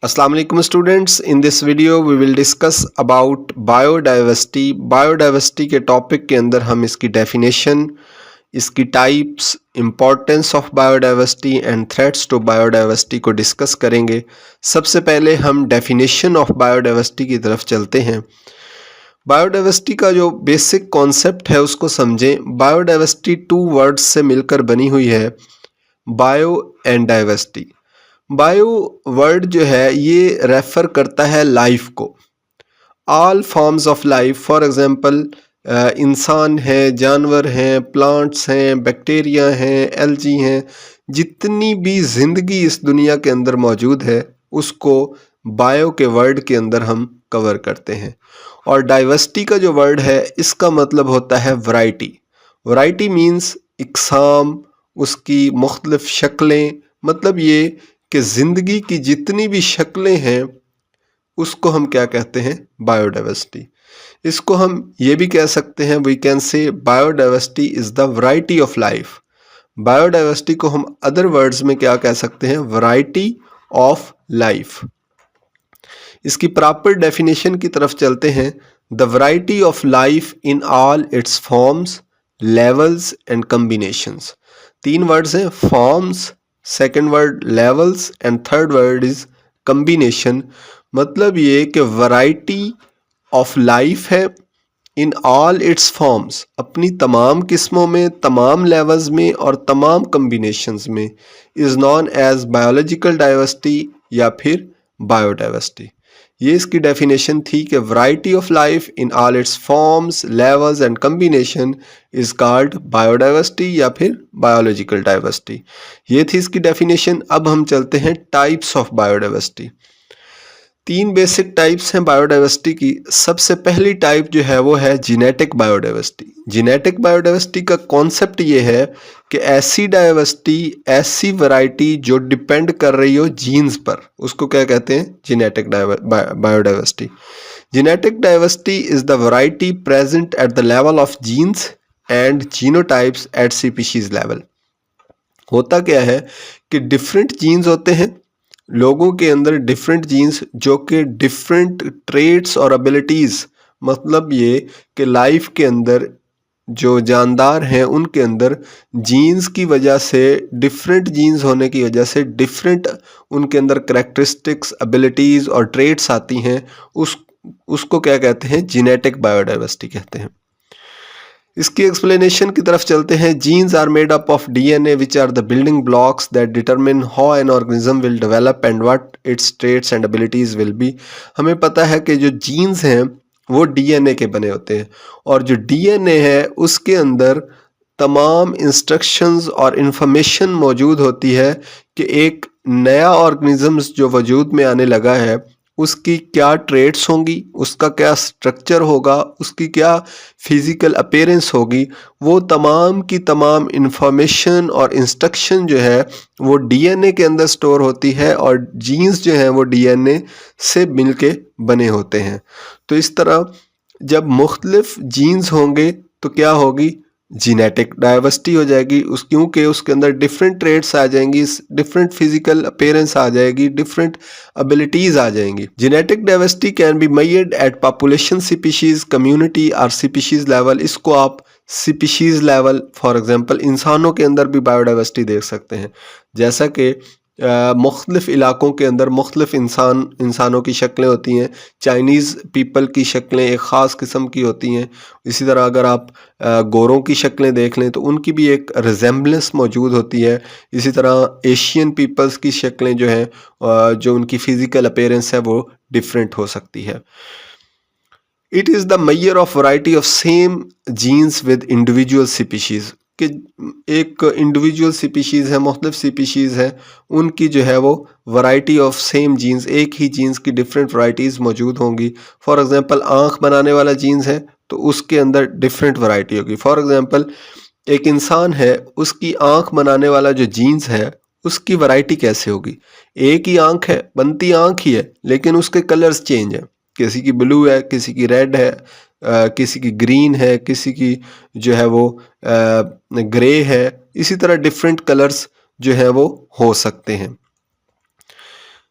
Assalamu alaikum students. In this video we will discuss about biodiversity. Biodiversity के topic के अंदर हम इसकी डेफिनेशन, इसकी types, importance of biodiversity and threats to biodiversity को discuss करेंगे। सबसे पहले हम डेफिनेशन ऑफ बायोडाइवर्सिटी की तरफ चलते हैं। बायोडाइवर्सिटी का जो बेसिक कॉन्सेप्ट है उसको समझें। बायोडाइवर्सिटी टू वर्ड्स से मिलकर बनी हुई है, bio and diversity. Bio word जो है ये रेफर करता है लाइफ को, all forms of life. For example इंसान हैं, जानवर हैं, प्लांट्स हैं, बैक्टीरिया हैं, एल्गी हैं, जितनी भी ज़िंदगी इस दुनिया के अंदर मौजूद है उसको बायो के वर्ड के अंदर हम कवर करते हैं। और डाइवर्सिटी का जो वर्ड है इसका मतलब होता है वैरायटी। वैरायटी मीन्स इकसाम, उसकी मुख्तलिफ शक्लें, मतलब ये कि ज़िंदगी की जितनी भी शक्लें हैं उसको हम क्या कहते हैं, बायोडाइवर्सिटी। इसको हम ये भी कह सकते हैं, we can say biodiversity is the variety of life. Biodiversity को हम अदर वर्ड्स में क्या कह सकते हैं, वैरायटी ऑफ लाइफ। इसकी प्रॉपर डेफिनेशन की तरफ चलते हैं। The variety of life in all its forms, levels and combinations. तीन वर्ड्स हैं, forms, second word levels and third word is combination. मतलब ये कि वैरायटी ऑफ लाइफ है इन ऑल इट्स फॉर्म्स, अपनी तमाम किस्मों में, तमाम लेवल्स में और तमाम कम्बिनेशंस में, is known as biological diversity या फिर बायोडाइवर्सिटी। ये इसकी डेफिनेशन थी कि variety of life in all its forms, levels and combination is called biodiversity या फिर बायोलॉजिकल डाइवर्सिटी। ये थी इसकी डेफिनेशन। अब हम चलते हैं टाइप्स ऑफ बायोडाइवर्सिटी। तीन बेसिक टाइप्स हैं बायोडाइवर्सिटी की। सबसे पहली टाइप जो है वो है जेनेटिक बायोडाइवर्सिटी। जेनेटिक बायोडाइवर्सिटी का कॉन्सेप्ट ये है कि ऐसी डाइवर्सिटी, ऐसी वैरायटी जो डिपेंड कर रही हो जीन्स पर, उसको क्या कहते हैं, genetic biodiversity. Genetic diversity is the variety present at the level of genes and genotypes at species level. होता क्या है कि डिफरेंट जीन्स होते हैं लोगों के अंदर, डिफरेंट जीन्स जो कि डिफरेंट ट्रेट्स और एबिलिटीज़, मतलब ये कि लाइफ के अंदर जो जानदार हैं उनके अंदर जीन्स की वजह से, डिफरेंट जीन्स होने की वजह से डिफरेंट उनके अंदर करैक्टरिस्टिक्स, एबिलिटीज़ और ट्रेट्स आती हैं। उसको क्या कहते हैं, जेनेटिक बायोडाइवर्सिटी कहते हैं। इसकी एक्सप्लेनेशन की तरफ चलते हैं। Genes are made up of DNA which are the building blocks that determine how an organism will develop and what its traits and abilities will be. हमें पता है कि जो जीन्स हैं वो डीएनए के बने होते हैं, और जो डीएनए है उसके अंदर तमाम इंस्ट्रक्शंस और इन्फॉर्मेशन मौजूद होती है कि एक नया ऑर्गेनिज्म जो वजूद में आने लगा है उसकी क्या ट्रेट्स होंगी, उसका क्या स्ट्रक्चर होगा, उसकी क्या फिज़िकल अपीयरेंस होगी। वो तमाम की तमाम इंफॉर्मेशन और इंस्ट्रक्शन जो है वो डीएनए के अंदर स्टोर होती है, और जीन्स जो हैं वो डीएनए से मिलके बने होते हैं। तो इस तरह जब मुख्तलिफ जीन्स होंगे तो क्या होगी, जीनेटिक डाइवर्सिटी हो जाएगी उस, क्योंकि उसके अंदर डिफरेंट ट्रेड्स आ जाएंगी, डिफरेंट फिजिकल अपीयरेंस आ जाएगी, डिफरेंट एबिलिटीज़ आ जाएंगी। Genetic diversity can be measured eight population, species, community और स्पीशीज़ लेवल। इसको आप स्पीशीज़ लेवल, फॉर एग्जांपल इंसानों के अंदर भी बायोडाइवर्सिटी देख सकते हैं, जैसा कि मुख्तलिफ इलाकों के अंदर मुख्तलिफ इंसानों की शक्लें होती हैं। चाइनीज़ पीपल की शक्लें एक ख़ास किस्म की होती हैं। इसी तरह अगर आप गोरों की शक्लें देख लें तो उनकी भी एक रिजेम्बलेंस मौजूद होती है। इसी तरह एशियन पीपल्स की शक्लें जो हैं, जो उनकी फ़िज़िकल अपीयरेंस है वो डिफरेंट हो सकती है। It is the measure of variety of same genes with individual species, कि एक इंडिविजुअल स्पीशीज़ है, मुख्तलिफ स्पीशीज़ है, उनकी जो है वो वैरायटी ऑफ सेम जीन्स, एक ही जीन्स की डिफरेंट वैरायटीज़ मौजूद होंगी। फॉर एग्जांपल आँख बनाने वाला जीन्स है तो उसके अंदर डिफरेंट वैरायटी होगी। फॉर एग्जांपल एक इंसान है, उसकी आँख बनाने वाला जो जीन्स है उसकी वैरायटी कैसे होगी, एक ही आँख है, बनती आँख ही है, लेकिन उसके कलर्स चेंज हैं, किसी की ब्लू है, किसी की रेड है, किसी की ग्रीन है, किसी की जो है वो ग्रे है। इसी तरह डिफरेंट कलर्स जो है वो हो सकते हैं।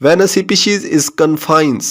When a species is confined،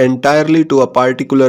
entirely to a particular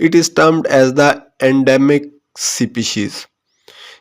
it is termed as the endemic species.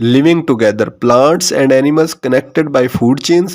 living together, plants and animals connected by food chains.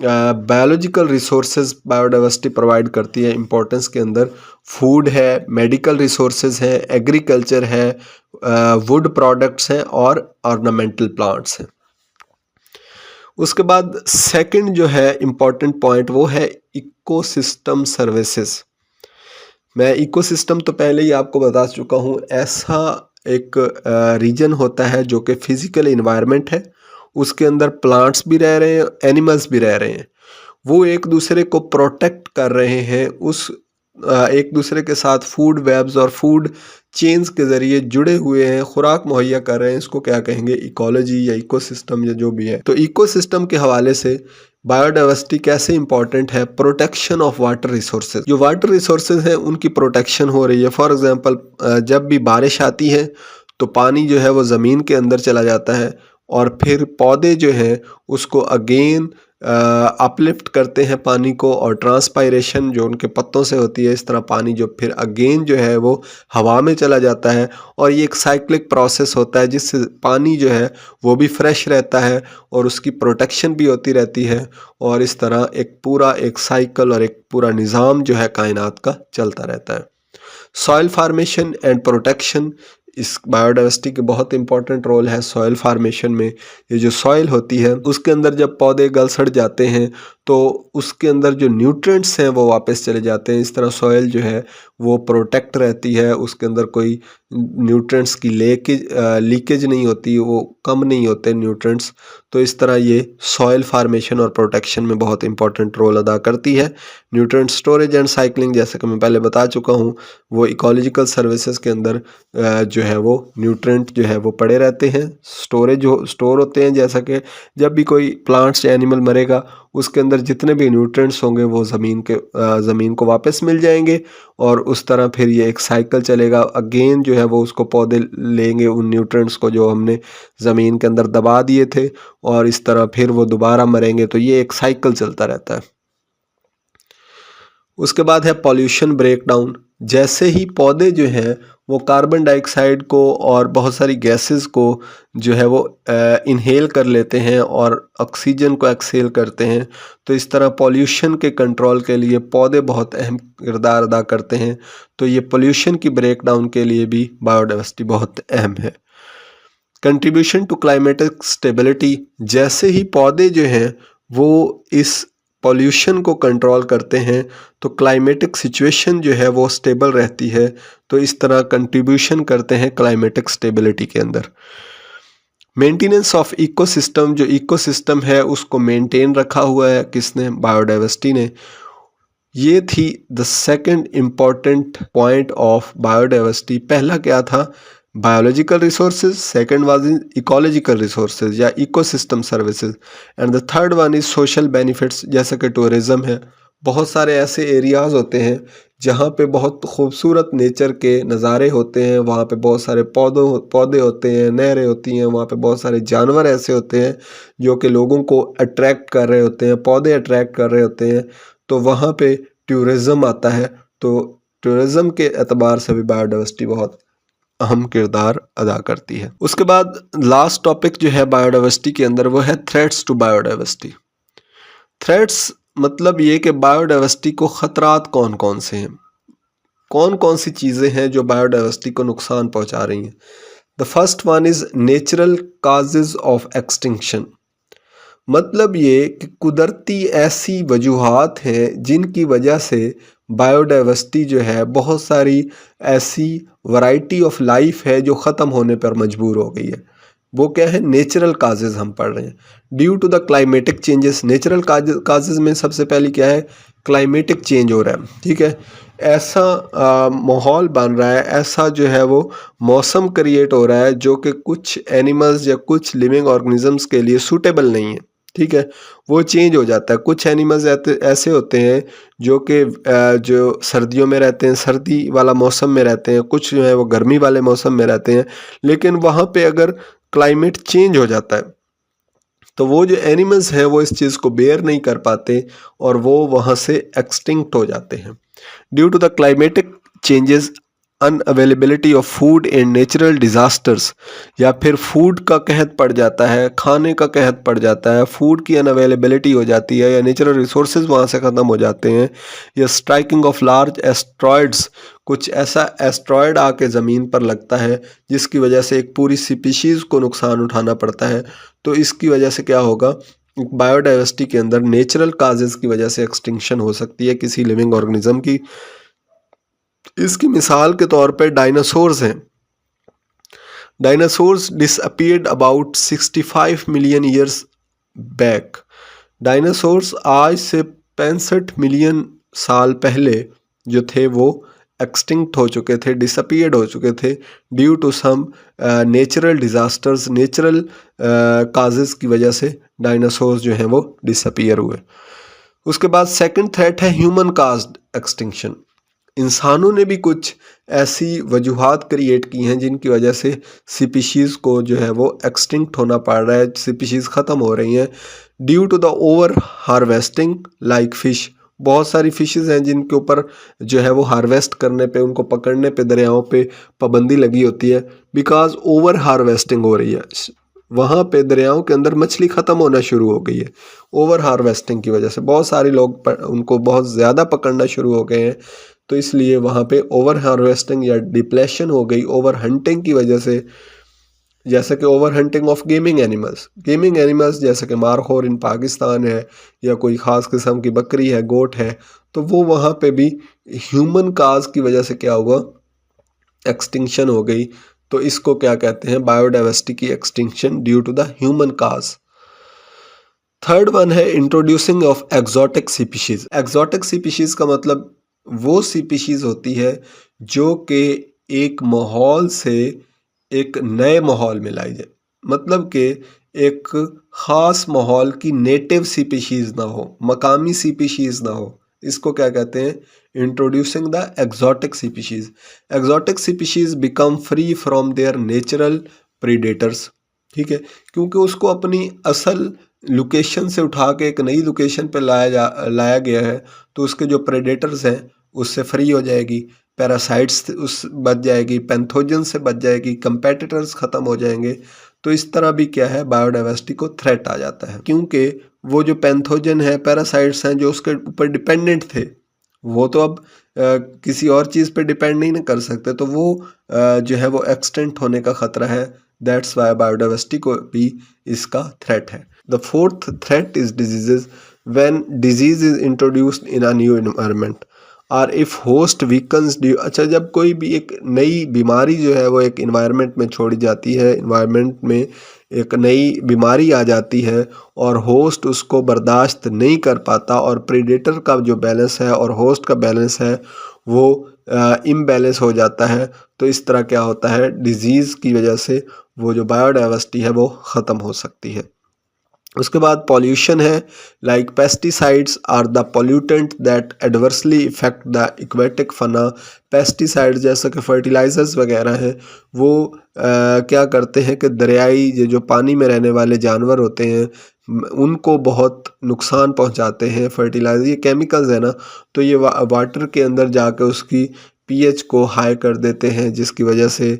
Biological resources biodiversity provide करती है importance के अंदर। फूड है, medical resources है, agriculture है, would products हैं और ornamental plants हैं। उसके बाद सेकंड जो है इम्पॉर्टेंट पॉइंट वो है इकोसिस्टम सर्विसेज। मैं इकोसिस्टम तो पहले ही आपको बता चुका हूँ, ऐसा एक रीजन होता है जो कि फिजिकल इन्वायरमेंट है, उसके अंदर प्लांट्स भी रह रहे हैं, एनिमल्स भी रह रहे हैं, वो एक दूसरे को प्रोटेक्ट कर रहे हैं, उस एक दूसरे के साथ फूड वेब्स और फूड चेन्स के ज़रिए जुड़े हुए हैं, खुराक मुहैया कर रहे हैं। इसको क्या कहेंगे, इकोलॉजी या इकोसिस्टम या जो भी है। तो इकोसिस्टम के हवाले से बायोडाइवर्सिटी कैसे इंपॉर्टेंट है, प्रोटेक्शन ऑफ वाटर रिसोर्सेज, जो वाटर रिसोर्सेज हैं उनकी प्रोटेक्शन हो रही है। फॉर एग्जांपल जब भी बारिश आती है तो पानी जो है वो ज़मीन के अंदर चला जाता है और फिर पौधे जो हैं उसको अगेन अपलिफ्ट करते हैं पानी को, और ट्रांसपायरेशन जो उनके पत्तों से होती है, इस तरह पानी जो फिर अगेन जो है वो हवा में चला जाता है, और ये एक साइक्लिक प्रोसेस होता है जिससे पानी जो है वो भी फ्रेश रहता है और उसकी प्रोटेक्शन भी होती रहती है, और इस तरह एक पूरा एक साइकिल और एक पूरा निज़ाम जो है कायनात का चलता रहता है। सॉइल फार्मेशन एंड प्रोटेक्शन, इस बायोडाइवर्सिटी के बहुत इंपॉर्टेंट रोल है सॉइल फार्मेशन में। ये जो सॉइल होती है उसके अंदर जब पौधे गल सड़ जाते हैं तो उसके अंदर जो न्यूट्रिएंट्स हैं वो वापस चले जाते हैं। इस तरह सॉइल जो है वो प्रोटेक्ट रहती है, उसके अंदर कोई न्यूट्रिएंट्स की लीकेज नहीं होती, वो कम नहीं होते न्यूट्रिएंट्स। तो इस तरह ये सॉइल फार्मेशन और प्रोटेक्शन में बहुत इंपॉर्टेंट रोल अदा करती है। न्यूट्रिएंट स्टोरेज एंड साइक्लिंग, जैसे कि मैं पहले बता चुका हूँ, वो इकोलॉजिकल सर्विसेज के अंदर जो है वो न्यूट्रिएंट जो है वो पड़े रहते हैं, स्टोर होते हैं। जैसा कि जब भी कोई प्लांट्स या एनिमल मरेगा उसके अंदर जितने भी न्यूट्रिएंट्स होंगे वो ज़मीन को वापस मिल जाएंगे, और उस तरह फिर ये एक साइकिल चलेगा। अगेन जो है वो उसको पौधे लेंगे उन न्यूट्रिएंट्स को जो हमने ज़मीन के अंदर दबा दिए थे, और इस तरह फिर वो दोबारा मरेंगे। तो ये एक साइकिल चलता रहता है। उसके बाद है पॉल्यूशन ब्रेकडाउन। जैसे ही पौधे जो हैं वो कार्बन डाइऑक्साइड को और बहुत सारी गैसेस को जो है वो इनहेल कर लेते हैं और ऑक्सीजन को एक्सहेल करते हैं, तो इस तरह पॉल्यूशन के कंट्रोल के लिए पौधे बहुत अहम किरदार अदा करते हैं। तो ये पॉल्यूशन की ब्रेकडाउन के लिए भी बायोडाइवर्सिटी बहुत अहम है। कंट्रीब्यूशन टू क्लाइमेटिक स्टेबिलिटी, जैसे ही पौधे जो हैं वो इस पॉल्यूशन को कंट्रोल करते हैं तो क्लाइमेटिक सिचुएशन जो है वो स्टेबल रहती है। तो इस तरह कंट्रीब्यूशन करते हैं क्लाइमेटिक स्टेबिलिटी के अंदर। मेंटेनेंस ऑफ इकोसिस्टम, जो इकोसिस्टम है उसको मेंटेन रखा हुआ है किसने, बायोडाइवर्सिटी ने। ये थी the second important point of biodiversity. पहला क्या था, biological resources, second was ecological resources या ecosystem services, and the third one is social benefits, जैसे कि टूरिज़्म है। बहुत सारे ऐसे एरियाज़ होते हैं जहाँ पे बहुत खूबसूरत नेचर के नज़ारे होते हैं, वहाँ पे बहुत सारे पौधे होते हैं, नहरें होती हैं, वहाँ पे बहुत सारे जानवर ऐसे होते हैं जो कि लोगों को अट्रैक्ट कर रहे होते हैं, पौधे अट्रैक्ट कर रहे होते हैं, तो वहाँ पे टूरिज़्म आता है। तो टूरिज़्म के एतबार से भी बायोडाइवर्सिटी बहुत अहम किरदार अदा करती है। उसके बाद लास्ट टॉपिक जो है बायोडाइवर्सिटी के अंदर वो है थ्रेट्स टू बायोडाइवर्सिटी। थ्रेट्स मतलब ये कि बायोडाइवर्सिटी को ख़तरात कौन कौन से हैं, कौन कौन सी चीज़ें हैं जो बायोडाइवर्सिटी को नुकसान पहुंचा रही हैं। The first one is natural causes of extinction. मतलब ये कि कुदरती ऐसी वजूहात हैं जिनकी वजह से बायोडाइवर्सिटी जो है, बहुत सारी ऐसी वैरायटी ऑफ लाइफ है जो ख़त्म होने पर मजबूर हो गई है। वो क्या है, नेचुरल काजेज़ हम पढ़ रहे हैं। Due to the climatic changes, natural causes में सबसे पहले क्या है, क्लाइमेटिक चेंज हो रहा है, ठीक है। ऐसा माहौल बन रहा है, ऐसा जो है वो मौसम क्रिएट हो रहा है जो कि कुछ एनिमल्स या कुछ लिविंग ऑर्गेनिजम्स के लिए सूटेबल नहीं है, ठीक है। वो चेंज हो जाता है। कुछ एनिमल्स ऐसे होते हैं जो कि जो सर्दियों में रहते हैं, सर्दी वाला मौसम में रहते हैं, कुछ जो है वो गर्मी वाले मौसम में रहते हैं। लेकिन वहाँ पे अगर क्लाइमेट चेंज हो जाता है तो वो जो एनिमल्स हैं वो इस चीज़ को बेयर नहीं कर पाते और वो वहाँ से एक्सटिंक्ट हो जाते हैं। Due to the climatic changes unavailability of food and natural disasters, या फिर फूड का कहत पड़ जाता है, खाने का कहत पड़ जाता है, फूड की अनअवेलेबिलिटी हो जाती है, या नेचुरल रिसोर्सेज वहाँ से ख़त्म हो जाते हैं, या स्ट्राइकिंग ऑफ लार्ज एस्ट्रॉयड्स, कुछ ऐसा एस्ट्रॉयड आके ज़मीन पर लगता है जिसकी वजह से एक पूरी स्पीशीज़ को नुकसान उठाना पड़ता है। तो इसकी वजह से क्या होगा, बायोडाइवर्सिटी के अंदर नेचुरल काजेज़ की वजह से एक्सटिंक्शन हो सकती है किसी लिविंग ऑर्गेनिज्म की। इसकी मिसाल के तौर पे डायनासोर्स हैं। Dinosaurs disappeared about 65 million years back. Dinosaurs आज से 65 मिलियन साल पहले जो थे वो एक्सटिंक्ट हो चुके थे, डिसअपीयर्ड हो चुके थे due to some natural disasters, natural causes की वजह से डायनासोर्स जो हैं वो डिसअपीयर हुए। उसके बाद सेकंड थ्रेट है ह्यूमन काज्ड एक्सटिंक्शन। इंसानों ने भी कुछ ऐसी वजूहात क्रिएट की हैं जिनकी वजह से स्पीशीज़ को जो है वो एक्सटिंक्ट होना पड़ रहा है, स्पीशीज़ ख़त्म हो रही हैं due to the over harvesting like fish. बहुत सारी फ़िशेज़ हैं जिनके ऊपर जो है वो हार्वेस्ट करने पे, उनको पकड़ने पे दरियाओं पे पाबंदी लगी होती है, बिकॉज़ ओवर हार्वेस्टिंग हो रही है। वहाँ पे दरियाओं के अंदर मछली ख़त्म होना शुरू हो गई है ओवर हार्वेस्टिंग की वजह से। बहुत सारे लोग उनको बहुत ज़्यादा पकड़ना शुरू हो गए हैं, तो इसलिए वहाँ पे ओवर हार्वेस्टिंग या डिप्लेशन हो गई ओवर हंटिंग की वजह से। जैसे कि over hunting of gaming animals जैसे कि मारखोर इन पाकिस्तान है, या कोई ख़ास किस्म की बकरी है, गोट है, तो वो वहाँ पे भी ह्यूमन काज की वजह से क्या हुआ, एक्सटिंक्शन हो गई। तो इसको क्या कहते हैं, बायोडाइवर्सिटी की extinction due to the human cause. Third one है introducing of exotic species. Exotic species का मतलब वो स्पीशीज़ होती है जो कि एक माहौल से एक नए माहौल में लाई जाए, मतलब कि एक ख़ास माहौल की नेटिव स्पीशीज़ ना हो, मकामी स्पीशीज़ ना हो। इसको क्या कहते हैं, introducing the exotic species. Exotic species become free from there natural predators, ठीक है, क्योंकि उसको अपनी असल लोकेशन से उठा के एक नई लोकेशन पे लाया गया है, तो उसके जो प्रेडेटर्स हैं उससे फ्री हो जाएगी, पैरासाइट्स उस बच जाएगी, पैथोजन से बच जाएगी, कंपेटिटर्स ख़त्म हो जाएंगे। तो इस तरह भी क्या है, बायोडाइवर्सिटी को थ्रेट आ जाता है, क्योंकि वो जो पैथोजन है, पैरासाइट्स हैं जो उसके ऊपर डिपेंडेंट थे, वो तो अब किसी और चीज़ पे डिपेंड नहीं कर सकते, तो वो जो है वो एक्सटेंट होने का ख़तरा है। दैट्स वाई बायोडाइवर्सिटी को भी इसका थ्रेट है। The fourth threat is diseases. When disease is introduced in a new environment और इफ़ होस्ट वीकन्स ड्यू। अच्छा, जब कोई भी एक नई बीमारी जो है वो एक इन्वायरमेंट में छोड़ी जाती है, इन्वायरमेंट में एक नई बीमारी आ जाती है और होस्ट उसको बर्दाश्त नहीं कर पाता, और प्रीडेटर का जो बैलेंस है और होस्ट का बैलेंस है वो इम्बैलेंस हो जाता है, तो इस तरह क्या होता है, डिजीज़ की वजह से वो जो बायोडाइवर्सिटी है वो ख़त्म हो सकती है। उसके बाद पॉल्यूशन है, like pesticides are the pollutant that adversely effect the aquatic fauna. Pesticide जैसे कि फर्टिलाइजर्स वगैरह हैं, वो क्या करते हैं कि दरियाई ये जो पानी में रहने वाले जानवर होते हैं उनको बहुत नुकसान पहुंचाते हैं। फर्टिलाइजर ये केमिकल्स है ना, तो ये वाटर के अंदर जाकर उसकी पीएच को हाई कर देते हैं, जिसकी वजह से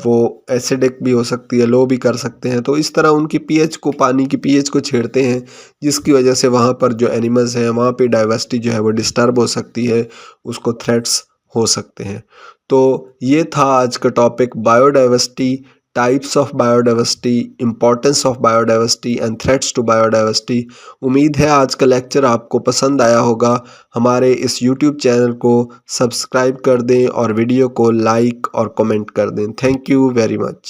वो एसिडिक भी हो सकती है, लो भी कर सकते हैं। तो इस तरह उनकी पीएच को, पानी की पीएच को छेड़ते हैं, जिसकी वजह से वहाँ पर जो एनिमल्स हैं वहाँ पे डाइवर्सिटी जो है वो डिस्टर्ब हो सकती है, उसको थ्रेट्स हो सकते हैं। तो ये था आज का topic, biodiversity, types of biodiversity, importance of biodiversity and threats to biodiversity. उम्मीद है आज का लेक्चर आपको पसंद आया होगा। हमारे इस यूट्यूब चैनल को सब्सक्राइब कर दें और वीडियो को लाइक और कमेंट कर दें। Thank you very much.